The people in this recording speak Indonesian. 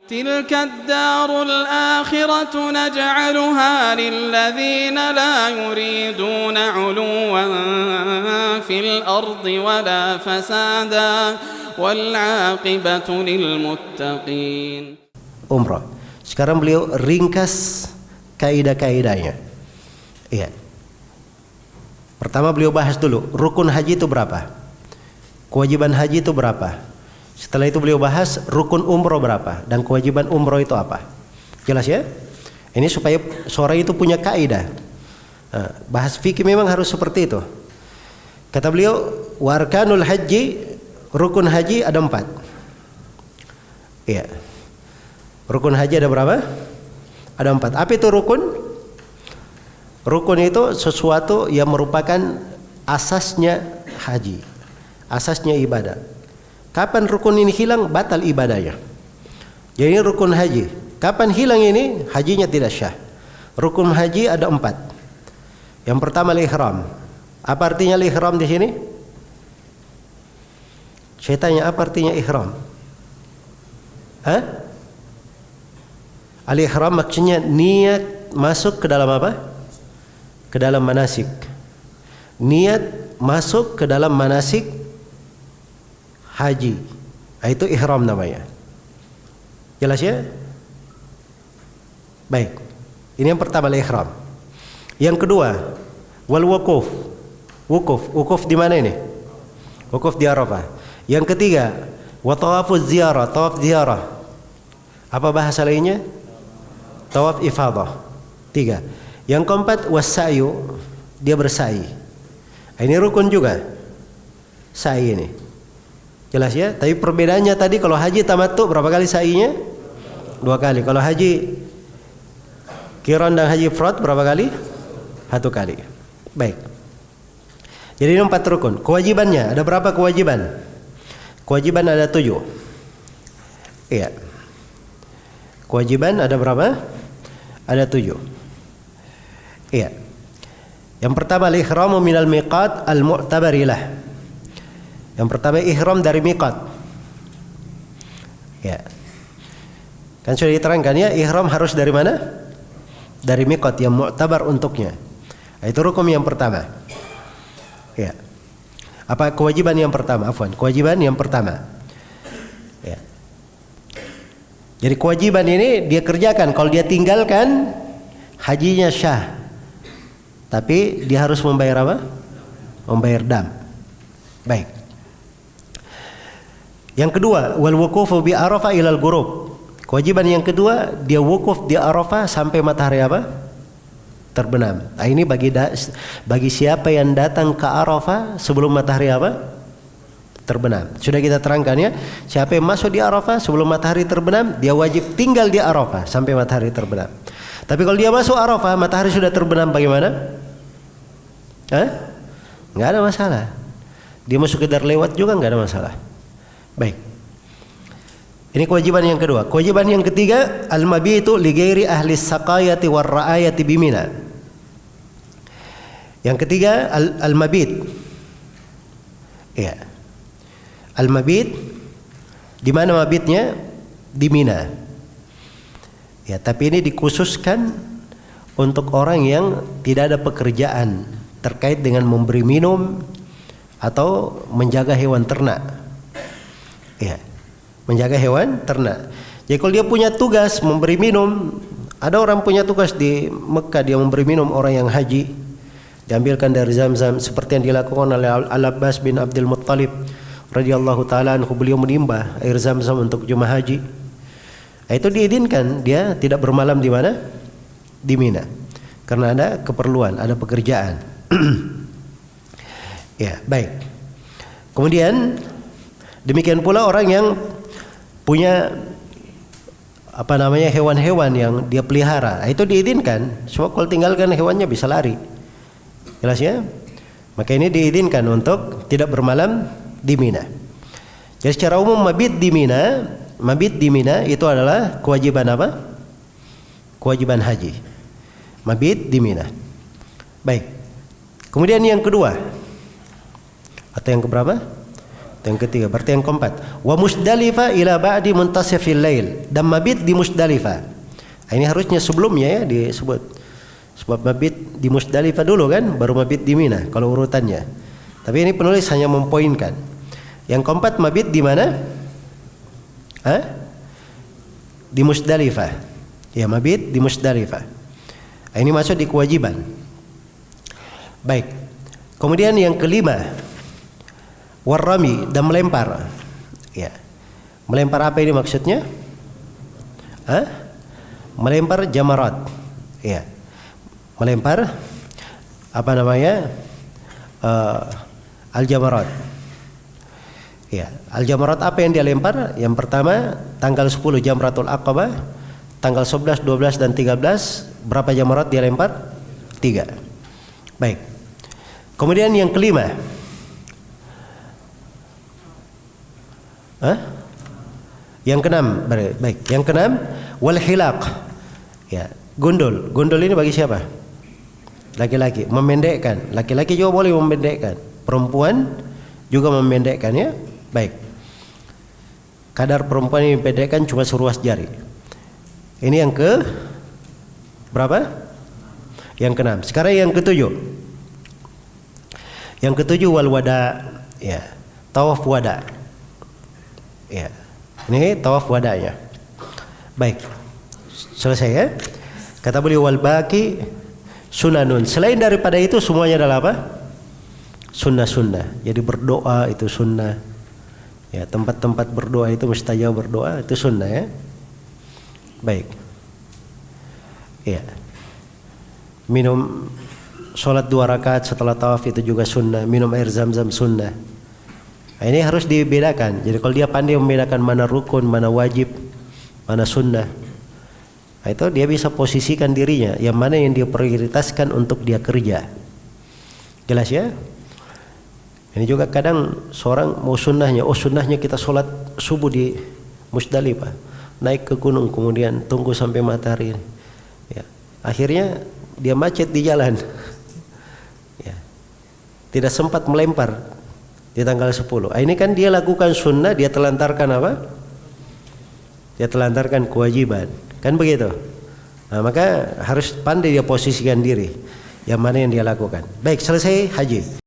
تلك الدار الآخرة نجعلها للذين لا يريدون علوا في الأرض ولا فسادا والعاقبة للمتقين. Umrah. Sekarang beliau ringkas kaidah-kaidahnya. Iya. Pertama beliau bahas dulu rukun haji itu berapa, kewajiban haji itu berapa. Setelah itu beliau bahas rukun umroh berapa dan kewajiban umroh itu apa. Jelas ya? Ini supaya seorang itu punya kaidah. Bahas fikih memang harus seperti itu. Kata beliau, warkanul haji, rukun haji ada 4. Iya. Rukun haji ada berapa? Ada 4. Apa itu rukun? Rukun itu sesuatu yang merupakan asasnya haji, asasnya ibadah. Kapan rukun ini hilang, batal ibadahnya. Jadi ini rukun haji. Kapan hilang ini, hajinya tidak syah. Rukun haji ada 4. Yang pertama al-ihram. Apa artinya al-ihram di sini? Saya tanya, apa artinya ihram? Al-ihram maksudnya niat masuk ke dalam apa? Ke dalam manasik. Niat masuk ke dalam manasik haji. Itu ihram namanya. Jelas ya? Baik. Ini yang pertama ihram. Yang kedua, wal wukuf. Wukuf di mana ini? Wukuf di Arafah. Yang ketiga, wa tawafuz ziarah, tawaf ziarah. Apa bahasa lainnya? Tawaf ifadah. 3. Yang keempat, wasa'yu, dia bersa'i. Ini rukun juga. Sa'i ini. Jelas ya? Tapi perbedaannya tadi kalau haji tamattu berapa kali sa'inya? 2 kali. Kalau haji qiran dan haji ifrad berapa kali? 1 kali. Baik. Jadi ini 4 rukun. Kewajibannya ada berapa kewajiban? Kewajiban ada 7. Iya. Kewajiban ada berapa? Ada 7. Iya. Yang pertama al-ihramu minal miqat al-mu'tabarilah. Yang pertama ihram dari miqat. Ya. Kan sudah diterangkan ya, ihram harus dari mana? Dari miqat yang mu'tabar untuknya. Itu rukun yang pertama. Ya. Apa kewajiban yang pertama? Afwan, kewajiban yang pertama. Ya. Jadi kewajiban ini dia kerjakan. Kalau dia tinggalkan, hajinya syah. Tapi dia harus membayar apa? Membayar dam. Baik. Yang kedua, wal wuqufu bi Arafah ilal ghurub. Kewajiban yang kedua, dia wukuf di Arafah sampai matahari apa? Terbenam. Nah, ini bagi siapa yang datang ke Arafah sebelum matahari apa? Terbenam. Sudah kita terangkan ya. Siapa yang masuk di Arafah sebelum matahari terbenam, dia wajib tinggal di Arafah sampai matahari terbenam. Tapi kalau dia masuk Arafah, matahari sudah terbenam, bagaimana? Nggak ada masalah. Dia mau sekedar lewat juga nggak ada masalah. Baik. Ini kewajiban yang kedua. Kewajiban yang ketiga, al-mabitu li ghairi ahli saqayati war ra'ayati bimina. Yang ketiga, al-mabit. Iya. Al-mabit di mana mabitnya? Di Mina. Ya, tapi ini dikhususkan untuk orang yang tidak ada pekerjaan terkait dengan memberi minum atau menjaga hewan ternak. Ya, menjaga hewan ternak. Jadi kalau dia punya tugas memberi minum, ada orang punya tugas di Mekah, dia memberi minum orang yang haji, diambilkan dari Zam-Zam seperti yang dilakukan oleh Al-Abbas bin Abdul Muttalib radhiyallahu taala anhu. Beliau menimbah air Zam-Zam untuk jemaah haji. Itu diizinkan dia tidak bermalam di mana? Di Mina. Karena ada keperluan, ada pekerjaan. Ya, baik. Kemudian demikian pula orang yang punya hewan-hewan yang dia pelihara, itu diizinkan. Sebab kalau tinggalkan hewannya bisa lari. Jelas ya? Maka ini diizinkan untuk tidak bermalam di Mina. Jadi secara umum mabit di Mina itu adalah kewajiban apa? Kewajiban haji. Mabit di Mina. Baik. Kemudian yang kedua atau yang keberapa? Yang ketiga, berarti yang keempat. Wa Musdalifah ila ba'di muntasifil lail, dan mabit di Musdalifah. Ini harusnya sebelumnya ya disebut. Sebab mabit di Musdalifah dulu kan, baru mabit di Mina kalau urutannya. Tapi ini penulis hanya mempoinkan. Yang keempat mabit di mana? Di Musdalifah. Ya, mabit di Musdalifah. Ini masuk di kewajiban. Baik. Kemudian yang kelima, warrami, dan melempar. Ya. Melempar apa ini maksudnya? Melempar jamarat. Ya. Melempar apa namanya? Al-jamarat. Ya, al-jamarat apa yang dia lempar? Yang pertama tanggal 10 Jamratul Aqabah, tanggal 11, 12 dan 13 berapa jamarat dia lempar? 3. Baik. Kemudian yang kelima. Yang keenam, baik. Yang keenam wal hilaq. Ya, gondol. Gondol ini bagi siapa? Laki-laki, memendekkan. Laki-laki juga boleh memendekkan. Perempuan juga memendekkan ya. Baik. Kadar perempuan yang memendekkan cuma seruas jari. Ini yang ke berapa? Yang keenam. Sekarang yang ketujuh. Yang ketujuh wal wada, ya. Tawaf wada. Ya. Ini tawaf wadanya. Baik. Selesai ya. Kata beliau wal baqi sunanun. Selain daripada itu semuanya adalah apa? Sunnah-sunnah. Jadi berdoa itu sunnah. Ya, tempat-tempat berdoa itu mustajab berdoa itu sunnah ya. Baik. Ya. Minum sholat 2 rakaat setelah tawaf itu juga sunnah. Minum air zam-zam sunnah. Nah, ini harus dibedakan. Jadi kalau dia pandai membedakan mana rukun, mana wajib, mana sunnah, nah, itu dia bisa posisikan dirinya yang mana yang dia prioritaskan untuk dia kerja. Jelas ya? Ini juga kadang seorang mau sunnahnya, sunnahnya kita sholat subuh di Musdalifah, naik ke gunung kemudian tunggu sampai matahari. Ya. Akhirnya dia macet di jalan. Ya. Tidak sempat melempar di tanggal 10. Ini kan dia lakukan sunnah, dia telantarkan apa? Dia telantarkan kewajiban. Kan begitu? Nah, maka harus pandai dia posisikan diri yang mana yang dia lakukan. Baik, selesai haji.